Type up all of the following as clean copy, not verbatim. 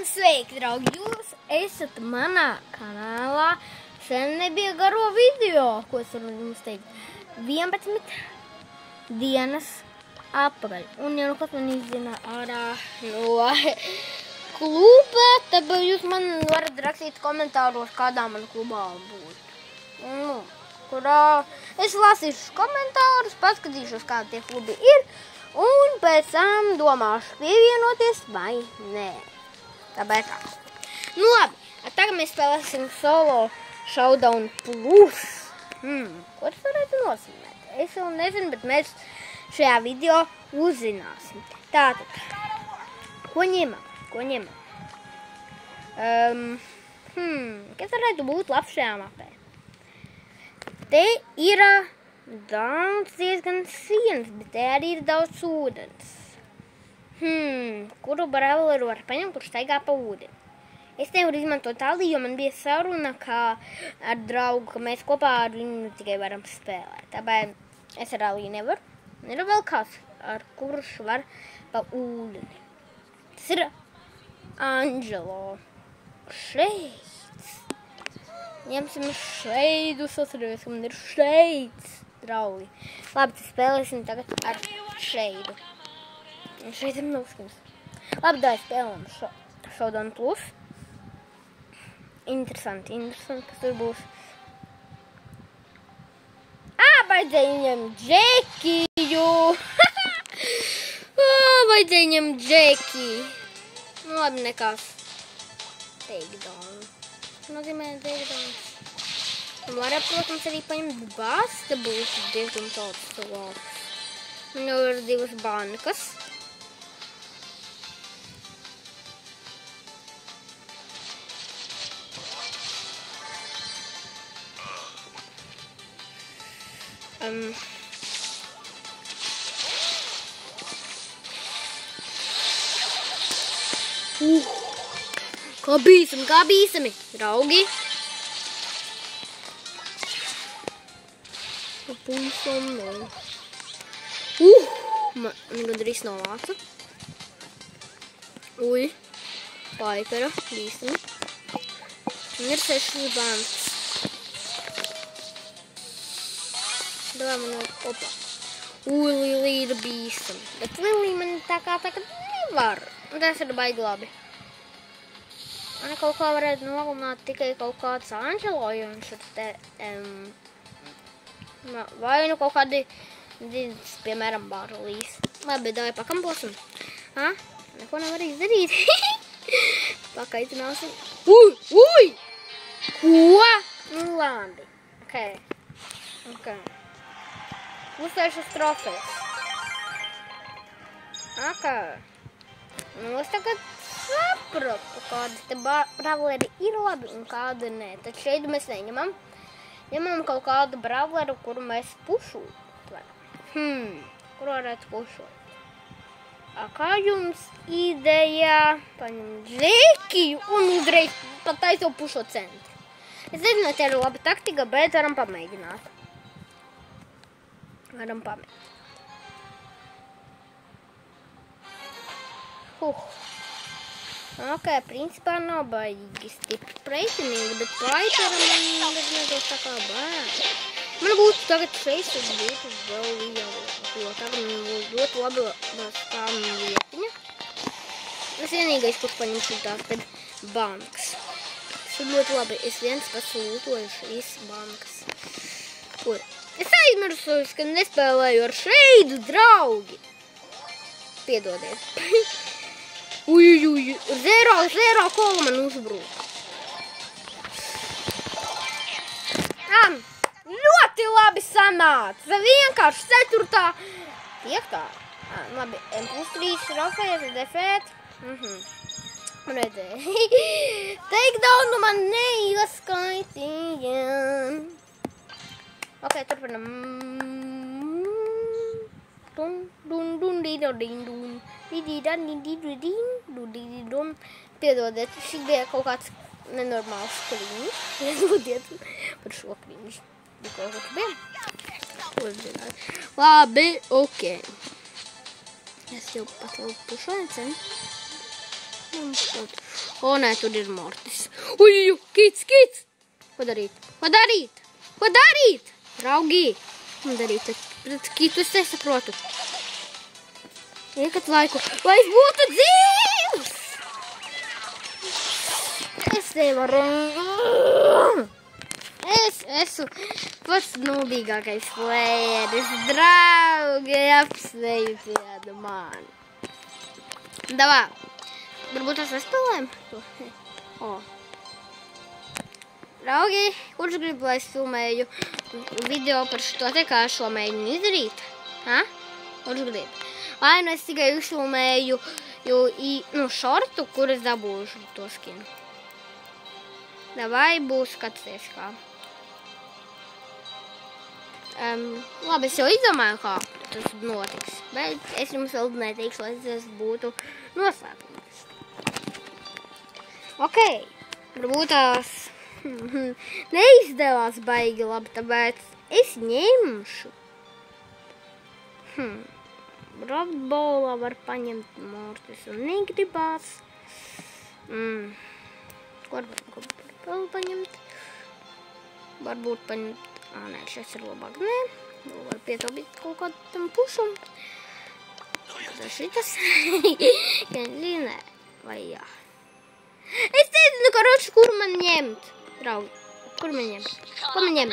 Sveiki, draugi! Jūs esat manā kanālā. Sen nebija garo video, ko es varu jums teikt. 11 dienas atpakaļ. Un ja nu kas man izzina ārā no kluba, tad jūs man varat rakstīt komentāros, kādā man klubā būtu. Kurā es lasīšu komentārus, paskatīšos, kādi tie klubi ir. Un pēc tam domāšu pievienoties vai nē. Tāpēc tā. Nu labi, tagad mēs spēlēsim Solo Showdown Plus. Ko tas varētu nozīmēt? Es vēl nezinu, bet mēs šajā video uzzināsim. Tātad, ko ņemam? Kas varētu būt labs šajā mapē? Te ir diezgan sienas, bet te arī ir daudz ūdens. Kuru brawleru var paņemt, kurš staigā pa ūdeni? Es nevaru izmantot Ali, jo man bija saruna ar draugu, ka mēs kopā ar viņu tikai varam spēlēt. Tāpēc es ar Ali nevaru. Ir vēl kāds, ar kurš var pa ūdeni. Tas ir Angelo. Šeids. Ņemsim šeidus, atceries, ka man ir šeids, draugi. Labi, tad spēlēsim tagad ar šeidu. Un šeit ir noskums. Labi, dāj spēlēm Showdown Plus. Interesanti, kas tur būs. Vajadzēja ņemt Džekiju. Vajadzēja ņemt Džekiju. Nu, labi, nekas. Takedown. Nozīmē takedown. Un varētu, protams, arī paņemt Basta, būs diezgan tāds labs. Man jau ir 2 bankas. Kā bīsami, draugi. Pavisam nav. Man gandrīz novāca. Uj, Paipera, bīsami. Man ir 6 bankas. Davai man opa. Lili ir bīstami. Bet Lili man tā kā tagad nevar. Un tas ir baigi labi. Man kaut kā varētu nogalināt tikai kaut kāds Angelo, jo viņš ir te... vai nu kaut kādi, piemēram, Barlīs. Labi, davai pakamposim. Neko nevar izdarīt. Pakaitināsim. Uj! Ko? Nu labi. Ok. Uztaisas trofejas. Nu, es tagad sapratu, kādi te brawleri ir labi un kādi nē. Tad šeit mēs neņemam. Ņemam kaut kādu brawleru, kuru mēs pušot. Kuru varētu pušot? Kā jums ideja paņemt Džekiju un uzreiz pat taiso pušot centru? Es nezinu, te ir laba taktika, bet varam pamēģināt. Ok, principā nav baigi stipri preitinīgi, bet Paipera man nedos tā kā bērni. Man būtu tagad šeit, tas būtu vēl lielāk, jo tagad man būtu ļoti labi stāvna vietiņa. Es vienīgais, kur paņemšu tās tad bankas. Tas ir ļoti labi, es viens pats lūtoju šīs bankas. Es aizmirsu, ka nespēlēju ar šeidu, draugi. Piedodiet. Uj, 0 kola man uzbrūka. Ļoti labi sanāca. Vienkārši 4. 5. Labi, M+3 trofejas, defēt. Redzēju. Takedownu man neieskaitīja. Ok, turpinam. Piedodiet, šī bija kaut kāds nenormāls krīņš. Piedodiet par šo krīņš. Labi, ok. Es jau pat vēl pušoju cenu. O, nē, tur ir Mortis. Uj, kits! Ko darīt? Draugi! Ko darīt? Pret kitu es nesaprotu. Iekat laiku, lai es būtu dzīvs! Es nevaru. Es esmu pats nūdīgākais playeris. Draugi, apsveiciet mani. Davā. Varbūt es spēlēm? Draugi, kurš grib, lai es filmēju video par šo te, kā šo mēģinu izdarīt? Kurš grib? Vai nu es tikai uzfilmēju šortu, kur es dabūšu to skinu. Vai būs skatīties kā. Labi, es jau izdomāju, kā tas notiks. Bet es jums vēl neteikšu, lai tas būtu noslēpums. Ok, varbūt tās neizdevās baigi labi, tāpēc es ņemšu. Rotbolā var paņemt Mortis un negribās. Ko vēl paņemt? Varbūt paņemt. Nē, šis ir labāk. Nē, vēl var pietaupīt kaut kādam pušam. Tas šitas. Nē, vai jā. Es teicu, karoči, kur man ņemt? Draugi, kur man ņemt? Ko man ņemt?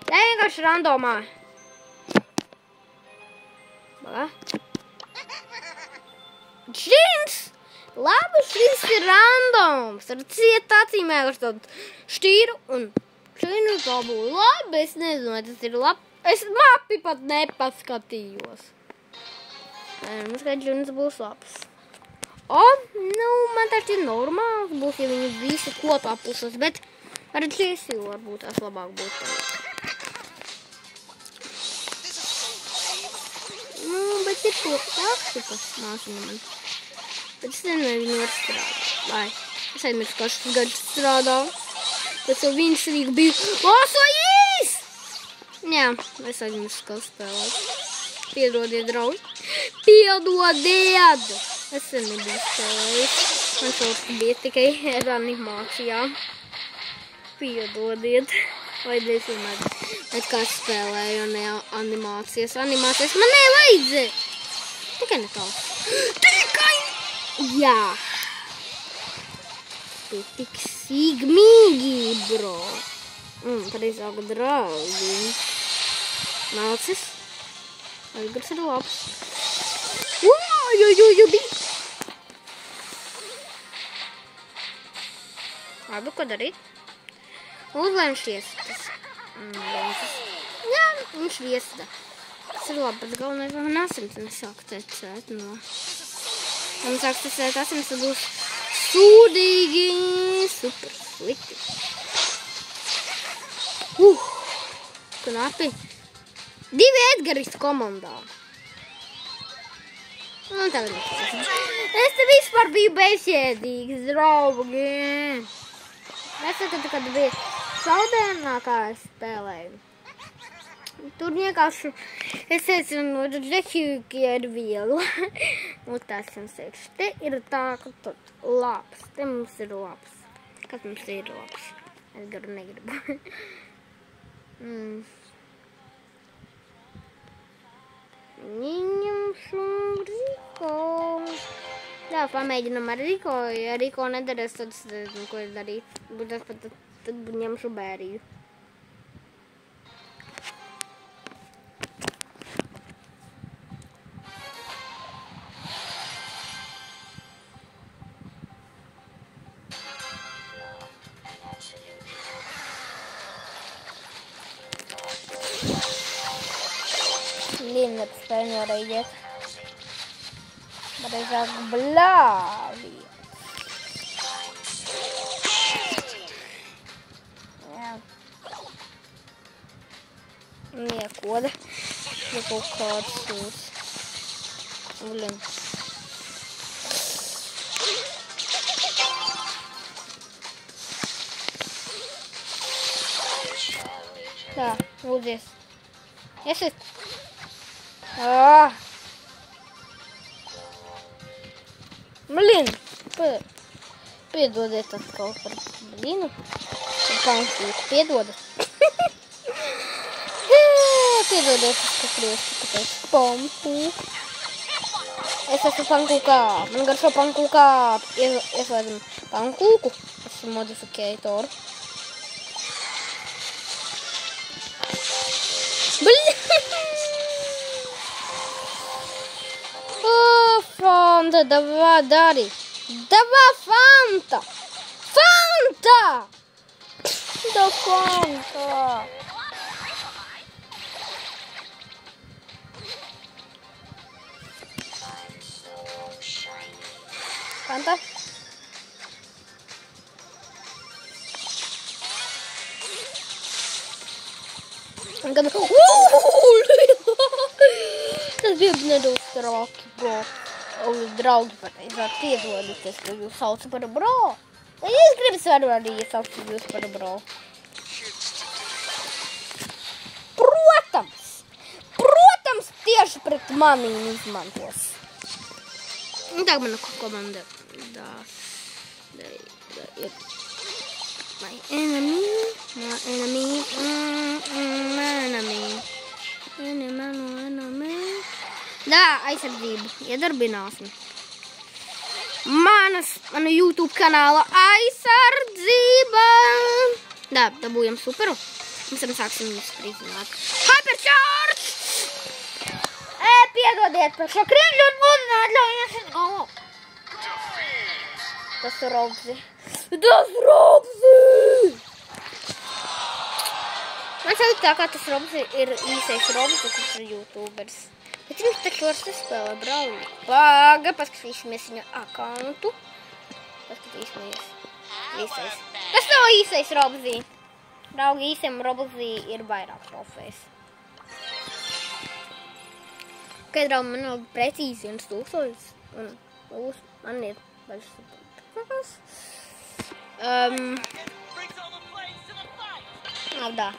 Tā vienkārši randomā. Bagā. Šins! Labi, šis ir randoms. Ar ciet acīm vienkārši tādu štīru un šinu dabūju. Labi, es nezinu, vai tas ir labi. Es mapi pat nepaskatījos. Nu, skaidrs, šins būs labs. Man taču ir normāls būs, ja viņi visi kopā pusos, bet ar Jessi varbūt tās labāk būtu. Bet ir to taksikas māsina man. Bet es nezinu, viņi var strādāt. Vai, es aizmirstu, kā šis gads strādā. Bet jau viņš arī bija losojis! Jā, es aizmirstu, kā spēlēt. Piedodiet, draugi. Piedodiet! Es nebiju spēlējis. Man šos bija tikai ar animācijām. Piedodiet. Vajadzēs vienmēr, kā spēlēju un animācijas. Animācijas man nevajadzēja. Tikai ne tā. Tikai! Jā. Tu tik sīgmīgi, bro. Pareizāk draugi. Nācis. Aigars ir labs. Labi, ko darīt? Uzlēm šiestas. Jā, viņš viesta. Tas ir labi, bet galvenais vēl nāsims nesāk tecēt no. Ja man sāks tecēt asims, tad būs sūdīgi, super slikti. Knapi. 2 Edgaristu komandā. Un tagad es te vispār biju bezjēdīgs, draugi. Es saku, kad bija šaudienā, kā es spēlēju. Tur vienkārši, es teicu, no džekļuki ir viegli. Un tās jums teikšu, te ir tā, ka tur labs. Te mums ir labs. Kas mums ir labs? Es garu negribu. Ņemšu Riko. Jā, pamēģinam ar Riko. Ja Riko nedarēs, tad es nezinu, ko es darīju. Tad ņemšu Bēriju. Блин, не постоянно рейдет. Брызак, блави. Не, кода. Не покатsus. Блин. Да, вот здесь. Если... Блин! Piedodiet atkal par blinu. Pankūku, piedodat. Piedodiet, es pakriestu, kāpēc pankūku. Es esmu pankūkā. Man garšo pankūkā. Ieslēdzam pankūku. Esmu modifikatoru. Фанта, давай, Дари. Давай, Фанта. Фанта! Да, Фанта. Фанта. Tas bija nedaudz traki, bro. Draugi pareizāk piedodities, ka jūs sauc par bro. Ja es gribu varu arī iesaukt jūs par bro. Protams, tieši pret mani izmantos. Un tā mana komanda. My enemy. Da, aizsardzību. Iedarbināsim. Mana YouTube kanāla aizsardzība. Da, dabūjam superu. Mēs arī sāksim viņus prizināt. Hypercharge! Piedodiet par šo krīļu un atļaujies es galvu. Tas Robzi. Man sajūt tā, kā tas Robzi ir īsais Robzi, kurš ir YouTubers. Bet viņš taču var saspēlē Brauli. Paskatīsimies viņa akauntu. Paskatīsimies. Īsais. Tas nav īsais Robzi. Draugi, īsiem Robzi ir vairāk trofejas. Ok, draugi, man nav precīzi 1000. Un man ir baļas saprotas. Da.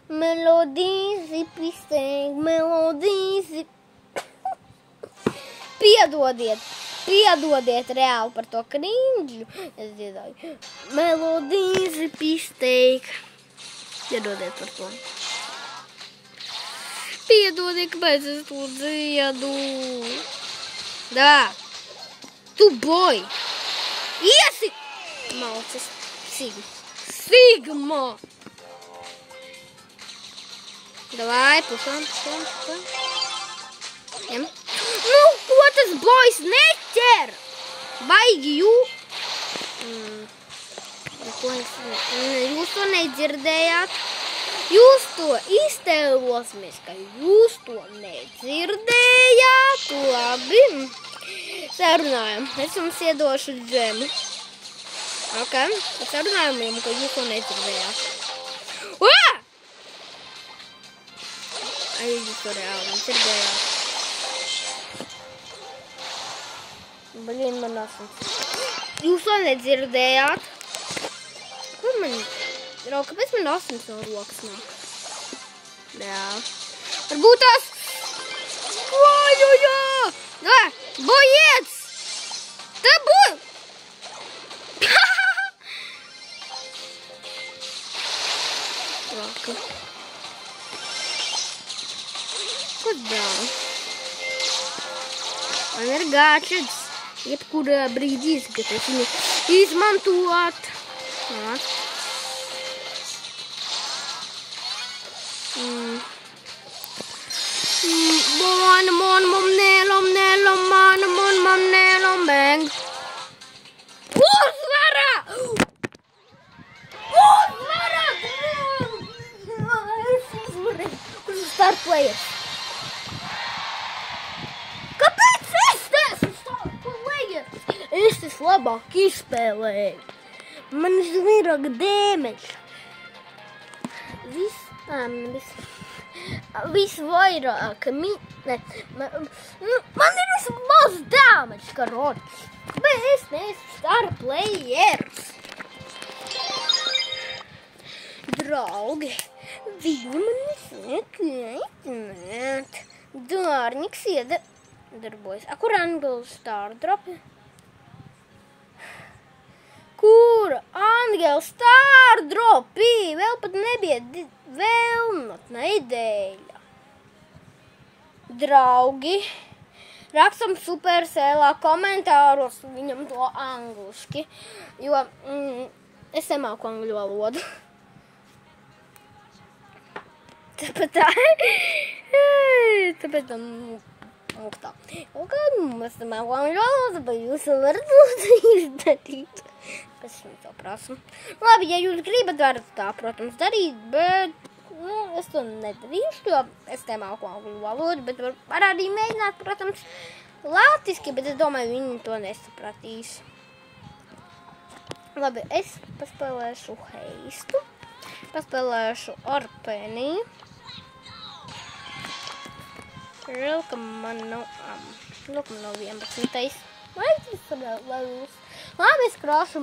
Melodīzi pistēk, melodīzi. Piedodiet reāli par to krīņģu. Es dziedāju. Melodīzi pistēk. Piedodiet par to. Piedodiet, kāpēc es to dziedu. Da. Tu boj. Iesi. Malcis. Sigma. Davai, pušam. Jem. Nu, ko tas boys neķer? Baigi Jūs to nedzirdējāt? Jūs to iztēlosimies, ka jūs to nedzirdējāt. Labi. Sarunājam. Es jums iedošu džemu. Ok. Sarunājam, ka jūs to nedzirdējāt. Ai, jūs to reāli nedzirdējāt. Blin, man asins. Jūs to nedzirdējāt? Kur man? Kāpēc man asins no rokas nāk? Jā. Varbūt tās... Jā! Bojiec! Tā boj! Roka. Ko dara? Man ir gāčets. Jebkurā brīdī, kad es viņu izmantot. Bang. Uzvara! Es uzvarēju. Kurš ir star players? Kāpēc es esmu star players? Es labāk izspēlēju. Man ir vairāk damage. Visvairāk man ir vismaz damage, karoči. Bet es neesmu star players. Draugi, viņi man nesaka aicināt. Dārniks darbojas. Kur Angela Stardropi? Kur Angela Stardropi? Vēl pat nebija vēlnotne ideja. Draugi, rakstam Supercellā komentāros viņam to angliski, jo es nemāku angļu valodu. Tāpēc tam tā. Un kad mēs nemāku angļu valodu, bet jūs varat izdarīt. Pēc es to prasu. Labi, ja jūs gribat, varat tā, protams, darīt, bet es to nedarīšu, jo es nemāku angļu valodu, bet var arī mēģināt, protams, latviski, bet es domāju, viņi to nesapratīs. Labi, es paspēlēšu heistu, paspēlēšu ar Penny. Žēl, ka man nav 11. Vai tas levels? Labi, es krāšu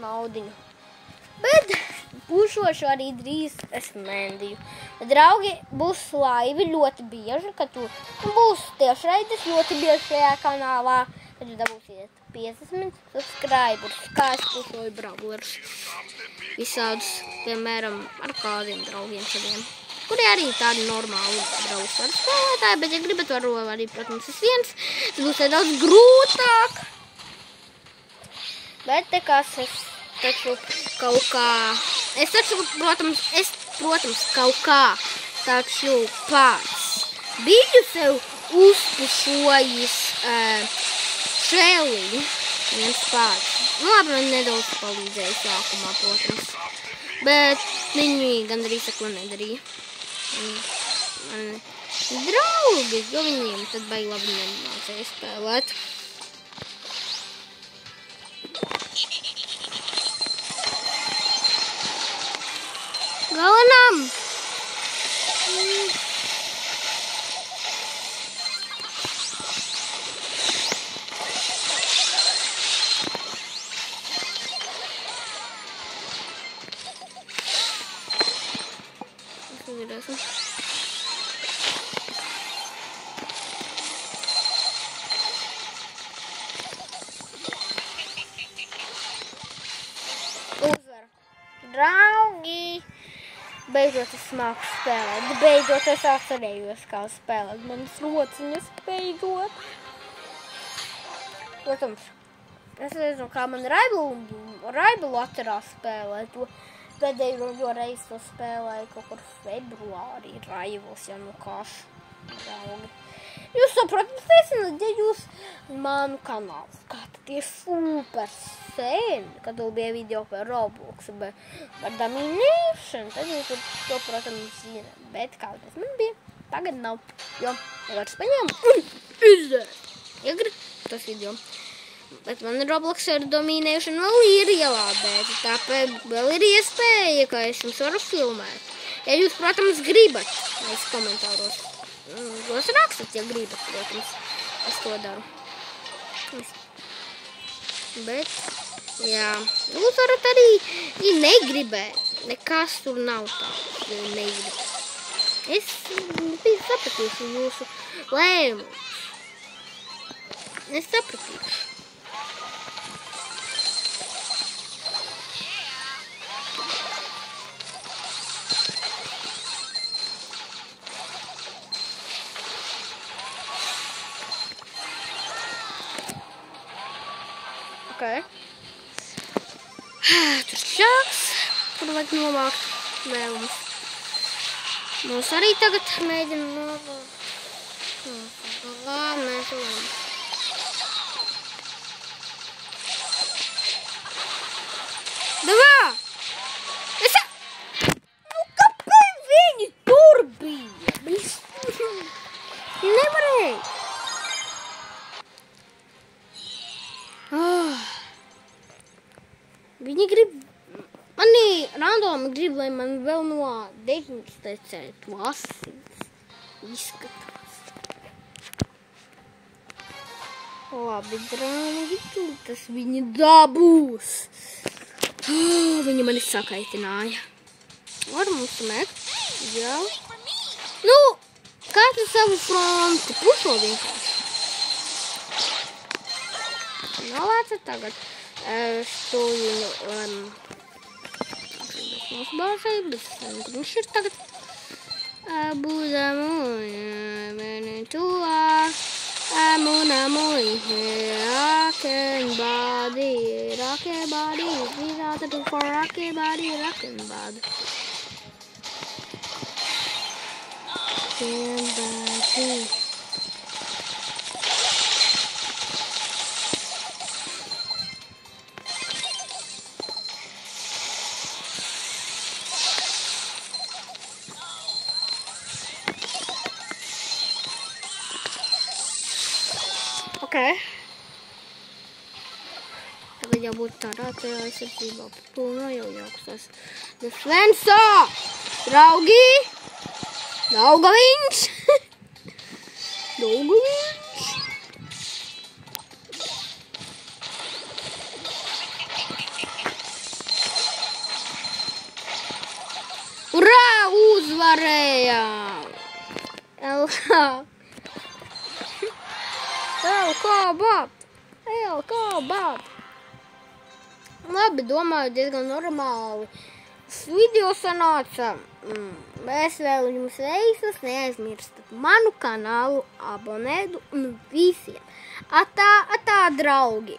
naudiņu. Bet pušošu arī drīz es mendiju. Draugi, būs laivi ļoti bieži, kad tu būs tiešraides ļoti bieži šajā kanālā, kad jūs dabūsiet 50 subscriberus, kā es pušoju brawlers. Visādus, piemēram, ar kādiem draugiem saviem, kuri arī tādi normāli brawlers spēlētāji, bet ja gribat varu arī, protams, es viens, tas būs nedaudz grūtāk. Bet te kas es taču kaut kā, protams, kaut kā taču pats biju sev uzpušojis šēliņu viens pats. Nu, labi, man nedaudz palīdzēja sākumā, protams, bet viņi gandrīz neko nedarīja. Draugi, jo viņiem tad baigi labi nemācēja spēlēt. Galanam! Uzvar. Draugi! Beidzot es māku spēlēt. Beidzot es atcerējos, kā spēlēt manas rociņas. Beidzot. Protams, es nezinu, kā man Raibu laterā spēlē. To pēdējo reizi to spēlēju kaut kur februārī Raivos, ja nu kāš. Draugi. Jūs saprotat, nezināt, ja jūs manu kanālu skatāties super sen, kad vēl bija video par Roblox, par domination, tad jūs to, protams, zināt. Bet kādreiz man bija, tagad nav, jo nevaru paņēmu un izdēr. Ja grib tas video. Bet man Roblox ar domination vēl ir ielādēta, tāpēc vēl ir iespēja, ka es jums varu filmēt. Ja jūs, protams, gribat, es komentāros. Jūs rakstat, ja gribat, protams, es to daru. Bet, jā, jūs varat arī, ja negribēt, nekas tur nav tāds, ja negribēt. Es sapratīšu jūsu lēmumus. Es sapratīšu. Okay. Tur šāks, kur vajag novākt vēlumus. Mums arī tagad mēģina novākt. Mēs varam. Davā! Nu, kāpēc viņi tur bija? Nevarēja. Viņi grib, mani randomi grib, lai man vēl no 19. klases izskatās. Labi, draugi, tas viņi dabūs. Viņi mani sakaitināja. Var mums mekt? Jā. Nu, katru savu fronti, pušo vienkārši. novāca. Tagad stūju uzbāzēju, bet viņš ir tagad. Būdam mani tuvāk, amuna muy rockin' body, without a do for rockin' body. Okay. Tagad jābūt tādā aizsardzībā pilnā jau jākustās. Defenso! Draugi! Daugaviņš! Daugaviņš! Urā! Uzvarējām! LK Bob! Labi, domāju, diezgan normāli. Video sanāca. Es vēl jums veiksmes, neaizmirstat manu kanālu, abonētu un visiem. Atā, draugi!